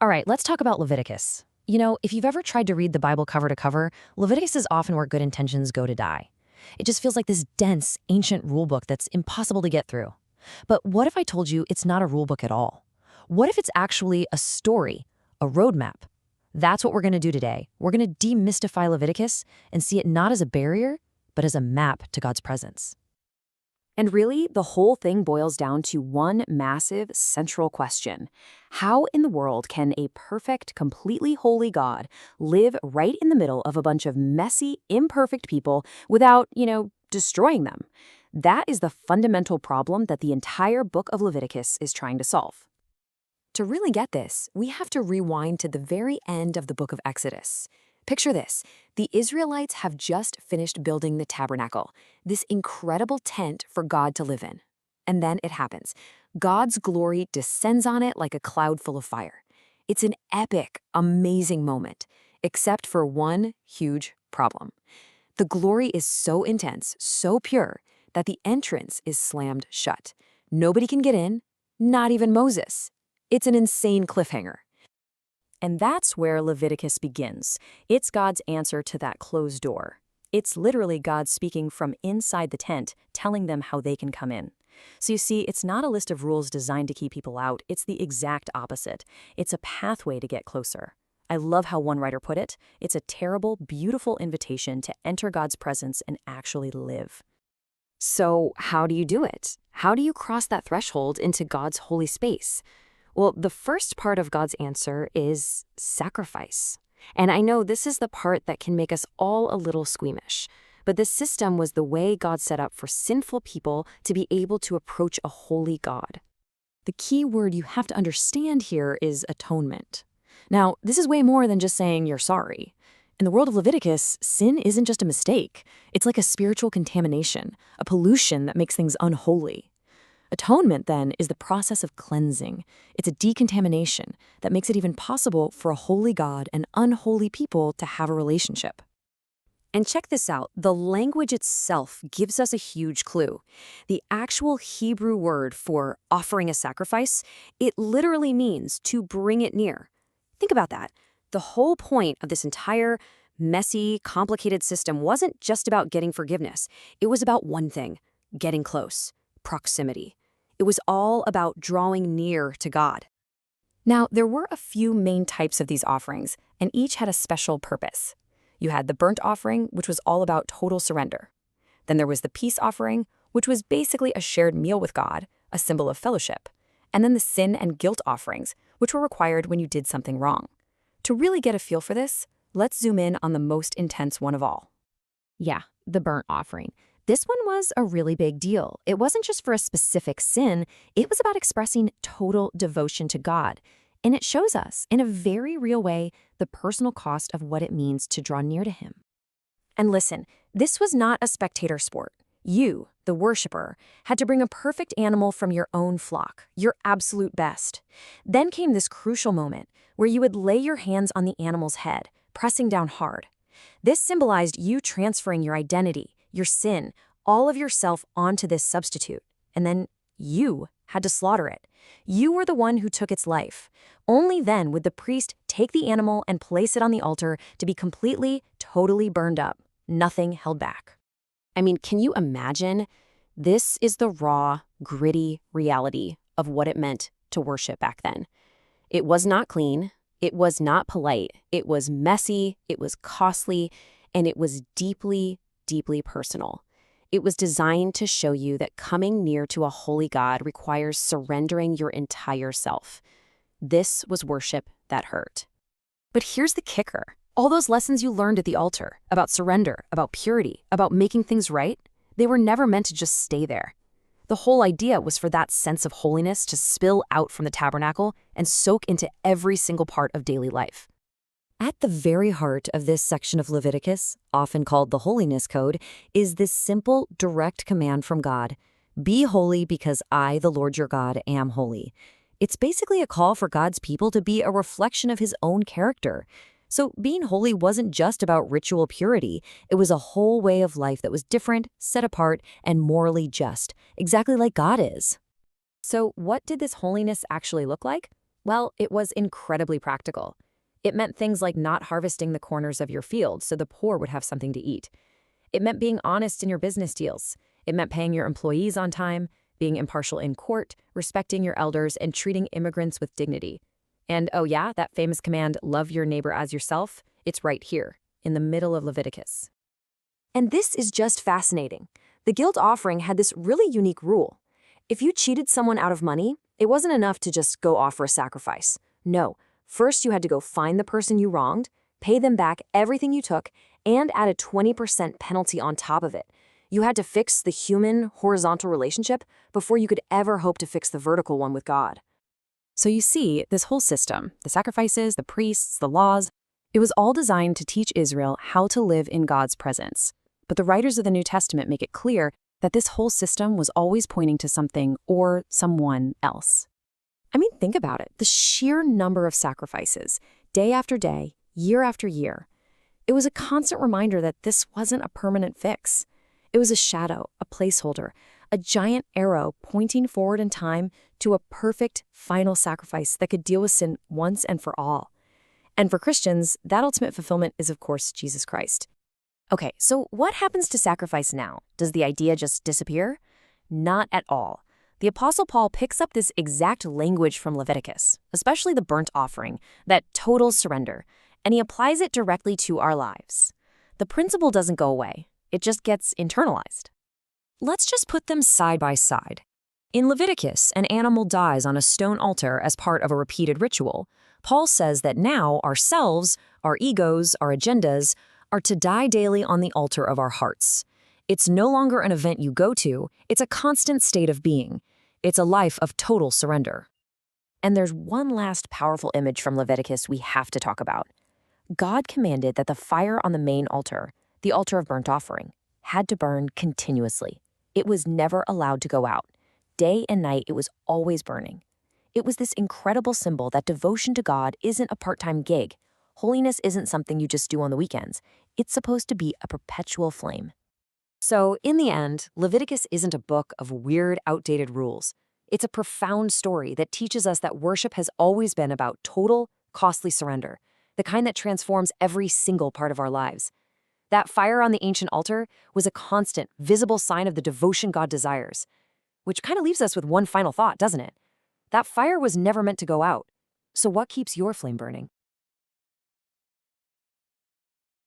All right, let's talk about Leviticus. You know, if you've ever tried to read the Bible cover to cover, Leviticus is often where good intentions go to die. It just feels like this dense, ancient rulebook that's impossible to get through. But what if I told you it's not a rulebook at all? What if it's actually a story, a roadmap? That's what we're going to do today. We're going to demystify Leviticus and see it not as a barrier, but as a map to God's presence. And really, the whole thing boils down to one massive central question. How in the world can a perfect, completely holy God live right in the middle of a bunch of messy, imperfect people without, destroying them? That is the fundamental problem that the entire book of Leviticus is trying to solve. To really get this, we have to rewind to the very end of the book of Exodus. Picture this. The Israelites have just finished building the tabernacle, this incredible tent for God to live in. And then it happens. God's glory descends on it like a cloud full of fire. It's an epic, amazing moment, except for one huge problem. The glory is so intense, so pure, that the entrance is slammed shut. Nobody can get in, not even Moses. It's an insane cliffhanger. And that's where Leviticus begins. It's God's answer to that closed door. It's literally God speaking from inside the tent, telling them how they can come in. So you see, it's not a list of rules designed to keep people out. It's the exact opposite. It's a pathway to get closer. I love how one writer put it. It's a terrible, beautiful invitation to enter God's presence and actually live. So how do you do it? How do you cross that threshold into God's holy space? Well, the first part of God's answer is sacrifice. And I know this is the part that can make us all a little squeamish. But this system was the way God set up for sinful people to be able to approach a holy God. The key word you have to understand here is atonement. Now, this is way more than just saying you're sorry. In the world of Leviticus, sin isn't just a mistake. It's like a spiritual contamination, a pollution that makes things unholy. Atonement, then, is the process of cleansing. It's a decontamination that makes it even possible for a holy God and unholy people to have a relationship. And check this out. The language itself gives us a huge clue. The actual Hebrew word for offering a sacrifice, it literally means to bring it near. Think about that. The whole point of this entire messy, complicated system wasn't just about getting forgiveness. It was about one thing: getting close. Proximity. It was all about drawing near to God. Now, there were a few main types of these offerings, and each had a special purpose. You had the burnt offering, which was all about total surrender. Then there was the peace offering, which was basically a shared meal with God, a symbol of fellowship. And then the sin and guilt offerings, which were required when you did something wrong. To really get a feel for this, let's zoom in on the most intense one of all. Yeah, the burnt offering. This one was a really big deal. It wasn't just for a specific sin, it was about expressing total devotion to God. And it shows us, in a very real way, the personal cost of what it means to draw near to Him. And listen, this was not a spectator sport. You, the worshiper, had to bring a perfect animal from your own flock, your absolute best. Then came this crucial moment where you would lay your hands on the animal's head, pressing down hard. This symbolized you transferring your identity, your sin, all of yourself onto this substitute. And then you had to slaughter it. You were the one who took its life. Only then would the priest take the animal and place it on the altar to be completely, totally burned up. Nothing held back. I mean, can you imagine? This is the raw, gritty reality of what it meant to worship back then. It was not clean. It was not polite. It was messy. It was costly. And it was deeply, deeply personal. It was designed to show you that coming near to a holy God requires surrendering your entire self. This was worship that hurt. But here's the kicker. All those lessons you learned at the altar about surrender, about purity, about making things right, they were never meant to just stay there. The whole idea was for that sense of holiness to spill out from the tabernacle and soak into every single part of daily life. At the very heart of this section of Leviticus, often called the Holiness Code, is this simple, direct command from God: be holy because I, the Lord your God, am holy. It's basically a call for God's people to be a reflection of His own character. So being holy wasn't just about ritual purity. It was a whole way of life that was different, set apart, and morally just, exactly like God is. So what did this holiness actually look like? Well, it was incredibly practical. It meant things like not harvesting the corners of your field so the poor would have something to eat. It meant being honest in your business deals. It meant paying your employees on time, being impartial in court, respecting your elders, and treating immigrants with dignity. And oh yeah, that famous command, love your neighbor as yourself, it's right here, in the middle of Leviticus. And this is just fascinating. The guilt offering had this really unique rule. If you cheated someone out of money, it wasn't enough to just go offer a sacrifice. No, first you had to go find the person you wronged, pay them back everything you took, and add a 20% penalty on top of it. You had to fix the human, horizontal relationship before you could ever hope to fix the vertical one with God. So you see, this whole system, the sacrifices, the priests, the laws, it was all designed to teach Israel how to live in God's presence. But the writers of the New Testament make it clear that this whole system was always pointing to something or someone else. I mean, think about it. The sheer number of sacrifices, day after day, year after year. It was a constant reminder that this wasn't a permanent fix. It was a shadow, a placeholder, a giant arrow pointing forward in time to a perfect final sacrifice that could deal with sin once and for all. And for Christians, that ultimate fulfillment is, of course, Jesus Christ. Okay, so what happens to sacrifice now? Does the idea just disappear? Not at all. The Apostle Paul picks up this exact language from Leviticus, especially the burnt offering, that total surrender, and he applies it directly to our lives. The principle doesn't go away. It just gets internalized. Let's just put them side by side. In Leviticus, an animal dies on a stone altar as part of a repeated ritual. Paul says that now ourselves, our egos, our agendas, are to die daily on the altar of our hearts. It's no longer an event you go to, it's a constant state of being. It's a life of total surrender. And there's one last powerful image from Leviticus we have to talk about. God commanded that the fire on the main altar, the altar of burnt offering, had to burn continuously. It was never allowed to go out. Day and night, it was always burning. It was this incredible symbol that devotion to God isn't a part-time gig. Holiness isn't something you just do on the weekends. It's supposed to be a perpetual flame. So, in the end, Leviticus isn't a book of weird, outdated rules. It's a profound story that teaches us that worship has always been about total, costly surrender, the kind that transforms every single part of our lives. That fire on the ancient altar was a constant, visible sign of the devotion God desires. Which kind of leaves us with one final thought, doesn't it? That fire was never meant to go out. So what keeps your flame burning?